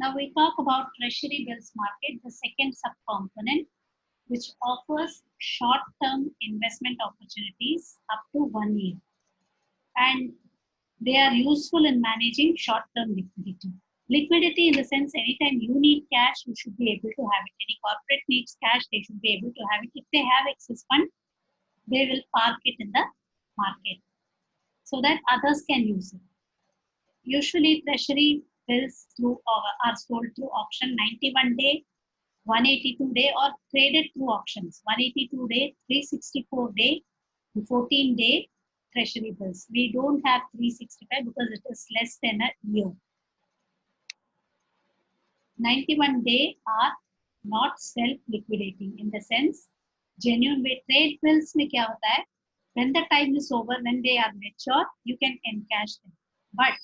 Now we talk about treasury bills market, the second subcomponent, which offers short-term investment opportunities up to 1 year. And they are useful in managing short-term liquidity. Liquidity in the sense, anytime you need cash, you should be able to have it. Any corporate needs cash, they should be able to have it. If they have excess fund, they will park it in the market so that others can use it. Usually, treasury bills are sold through auction 91 day, 182 day, or traded through auctions 182 day, 364 day, 14 day treasury bills. We don't have 365 because it is less than a year. 91 day are not self-liquidating in the sense genuine way. Trade bills में क्या होता है? When the time is over, when they are mature, you can encash them. But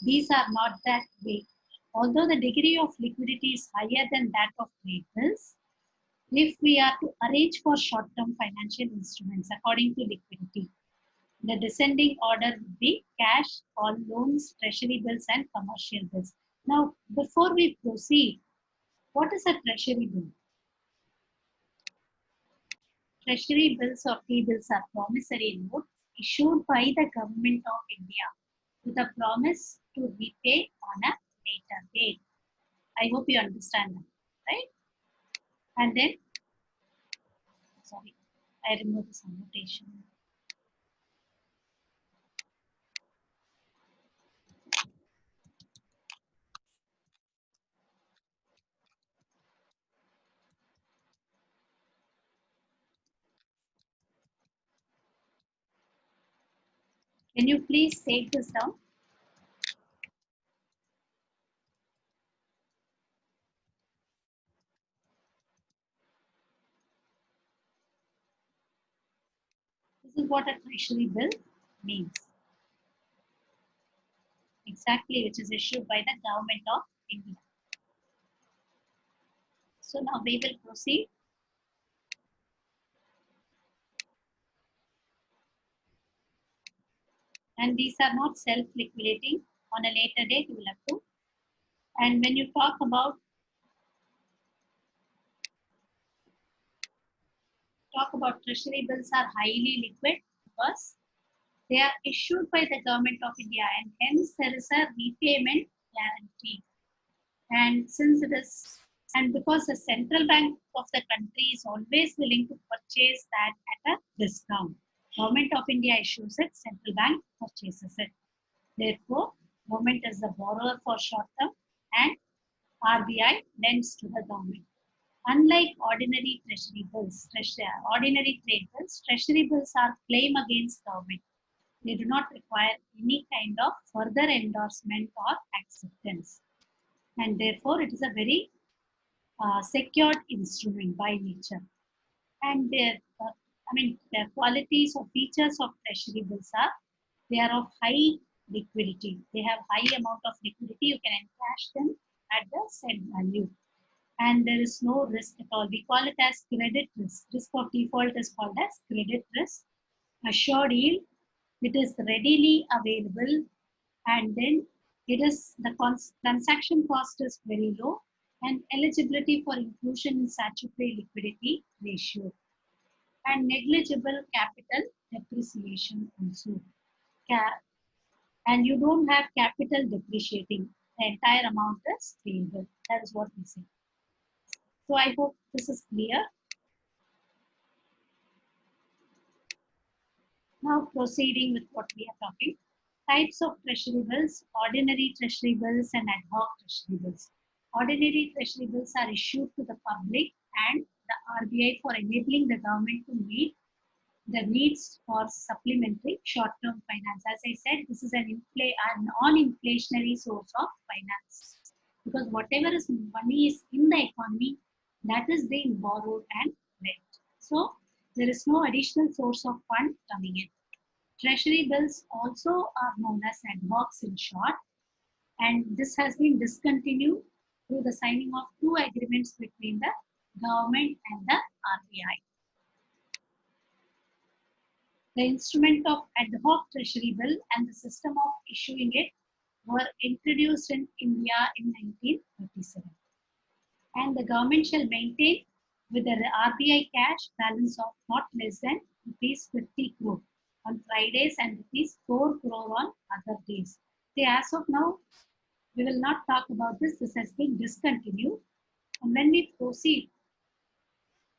these are not that way. Although the degree of liquidity is higher than that of trade bills, if we are to arrange for short-term financial instruments according to liquidity, the descending order would be cash, all loans, treasury bills, and commercial bills. Now, before we proceed, what is a treasury bill? Treasury bills or T-bills are promissory notes issued by the government of India with a promise to repay on a later date. I hope you understand that, right? And then, sorry, I removed this annotation. Can you please take this down? This is what a treasury bill means. Exactly, which is issued by the government of India. So now we will proceed. And these are not self-liquidating. On a later date, you will have to. And when you talk about treasury bills are highly liquid because they are issued by the government of India and hence there is a repayment guarantee. And since it is, and because the central bank of the country is always willing to purchase that at a discount. Government of India issues it, central bank purchases it. Therefore, government is the borrower for short term and RBI lends to the government. Unlike ordinary treasury bills, ordinary trade bills, treasury bills are claim against government. They do not require any kind of further endorsement or acceptance. And therefore, it is a very secured instrument by nature. And their, the qualities or features of treasury bills are, they are of high liquidity. They have high amount of liquidity. You can encash them at the said value. And there is no risk at all. We call it as credit risk. Risk of default is called as credit risk. Assured yield, it is readily available, and then it is the transaction cost is very low, and eligibility for inclusion in statutory liquidity ratio, and negligible capital depreciation also. And you don't have capital depreciating. The entire amount is stable. That is what we say. So I hope this is clear. Now proceeding with what we are talking. Types of treasury bills, ordinary treasury bills and ad hoc treasury bills. Ordinary treasury bills are issued to the public and the RBI for enabling the government to meet the needs for supplementary short-term finance. As I said, this is an non-inflationary source of finance because whatever is money is in the economy, that is being borrowed and lent. So there is no additional source of fund coming in. Treasury bills also are known as ad hocs in short, and this has been discontinued through the signing of two agreements between the government and the RBI. The instrument of ad hoc treasury bill and the system of issuing it were introduced in India in 1937. And the government shall maintain with the RBI cash balance of not less than rupees 50 crore on Fridays and rupees 4 crore on other days. See, as of now, we will not talk about this. This has been discontinued. And when we proceed,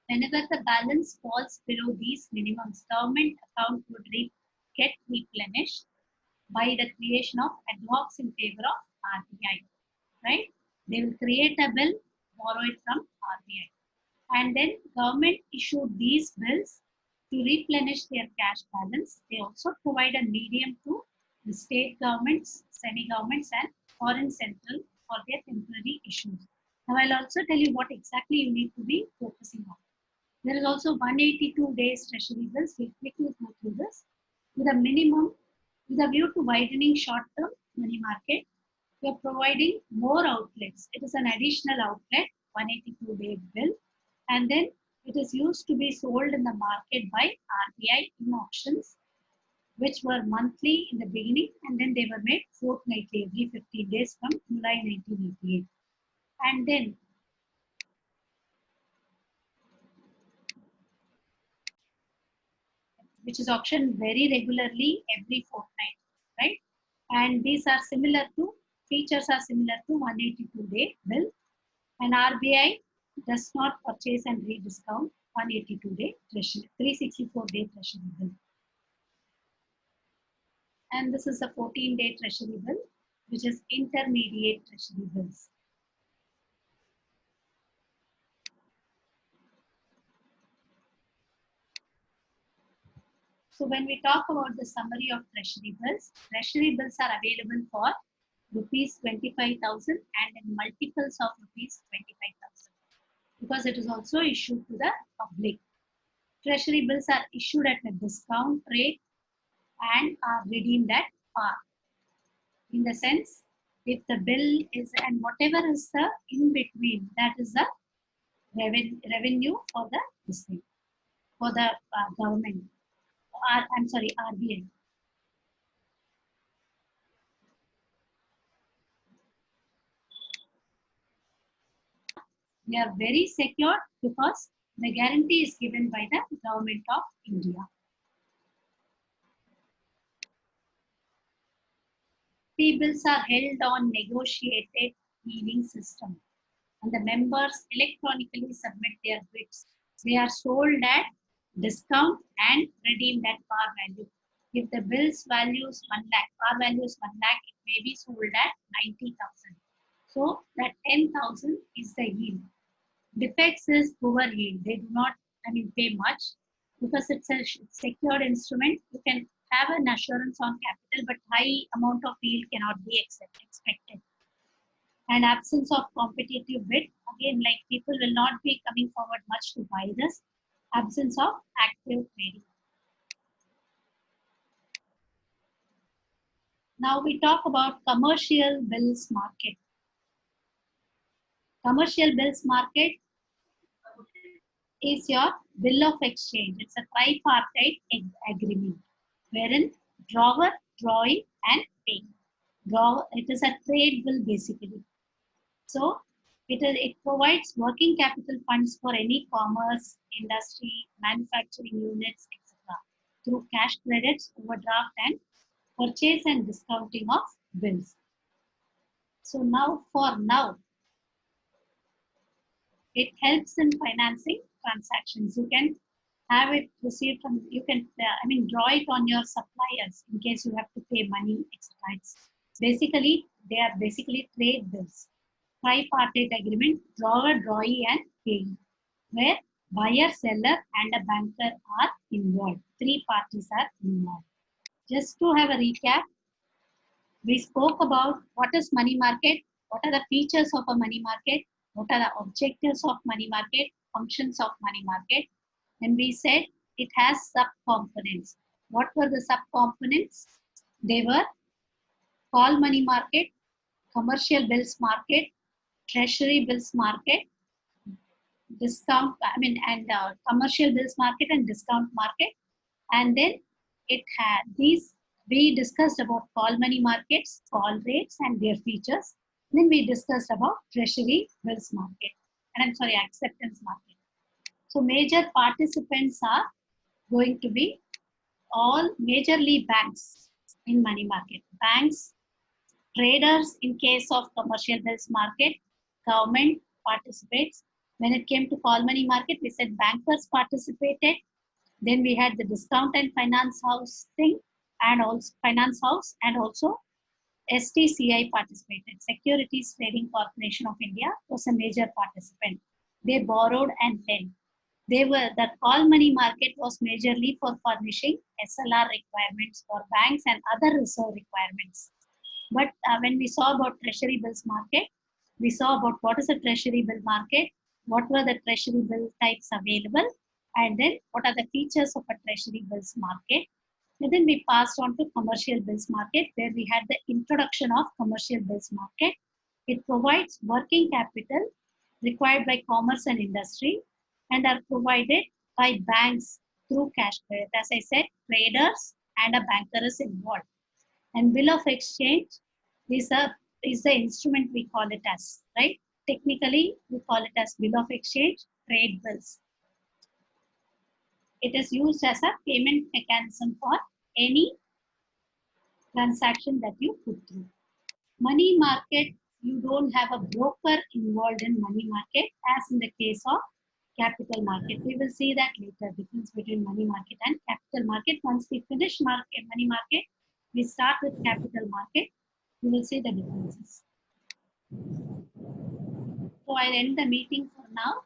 whenever the balance falls below these minimums, government account would get replenished by the creation of ad hocs in favor of RBI, right? They will create a bill, borrow it from RBI. And then government issued these bills to replenish their cash balance. They also provide a medium to the state governments, semi-governments and foreign central for their temporary issues. Now I'll also tell you what exactly you need to be focusing on. There is also 182 days treasury bills. We'll quickly go through this. With a minimum, with a view to widening short-term money market, we are providing more outlets. It is an additional outlet, 182-day bill, and then it is used to be sold in the market by RBI in auctions, which were monthly in the beginning, and then they were made fortnightly every 15 days from July 1988. And then which is auctioned very regularly every fortnight, right? And these are similar to, features are similar to 182-day bill. And RBI does not purchase and rediscount 182-day treasury, 364-day treasury bill. And this is a 14-day treasury bill, which is intermediate treasury bills. So when we talk about the summary of treasury bills are available for rupees 25,000 and in multiples of rupees 25,000 because it is also issued to the public. Treasury bills are issued at a discount rate and are redeemed at par. In the sense, if the bill is, and whatever is the in between, that is the revenue for the district, for the government. I'm sorry, RBI. They are very secure because the guarantee is given by the government of India. T-bills are held on negotiated clearing system and the members electronically submit their bids. They are sold at discount and redeemed at par value. If the bill's value is 1 lakh, par value is 1 lakh, it may be sold at 90,000. So that 10,000 is the yield. Defects is poor yield. They do not, pay much because it's a secured instrument. You can have an assurance on capital, but high amount of yield cannot be expected. And absence of competitive bid, again, like people will not be coming forward much to buy this. Absence of active trading. Now we talk about commercial bills market. Commercial bills market is your bill of exchange. It's a tripartite agreement wherein drawer, drawing, and paying. It is a trade bill basically. So it provides working capital funds for any commerce, industry, manufacturing units, etc. through cash credits, overdraft, and purchase and discounting of bills. So now, it helps in financing transactions. You can have it received from, you can, draw it on your suppliers in case you have to pay money, etc. Basically, they are basically trade bills. Tripartite agreement, drawer, drawee, and payee, where buyer, seller, and a banker are involved. Three parties are involved. Just to have a recap, we spoke about what is money market, what are the features of a money market, what are the objectives of money market, functions of money market. And we said it has sub-components. What were the sub-components? They were call money market, commercial bills market, treasury bills market, discount, commercial bills market and discount market. And then it had these We discussed about call money markets, call rates, and their features. Then we discussed about treasury bills market, and I'm sorry, acceptance market. So major participants are going to be all majorly banks in money market. Banks, traders in case of commercial bills market, government participates. When it came to call money market, we said bankers participated. Then we had the discount and finance house thing, and also finance house, and also STCI participated. Securities Trading Corporation of India was a major participant. They borrowed and lent. The call money market was majorly for furnishing SLR requirements for banks and other reserve requirements. But when we saw about treasury bills market, we saw about what is a treasury bill market, what were the treasury bill types available, and then what are the features of a treasury bills market. And then we passed on to commercial bills market, where we had the introduction of commercial bills market. It provides working capital required by commerce and industry and are provided by banks through cash credit. As I said, traders and a banker is involved. And bill of exchange is the instrument we call it as, right? Technically, we call it as bill of exchange, trade bills. It is used as a payment mechanism for any transaction that you put through. Money market, you don't have a broker involved in money market as in the case of capital market. We will see that later, difference between money market and capital market. Once we finish money market, we start with capital market. We will see the differences. So I'll end the meeting for now.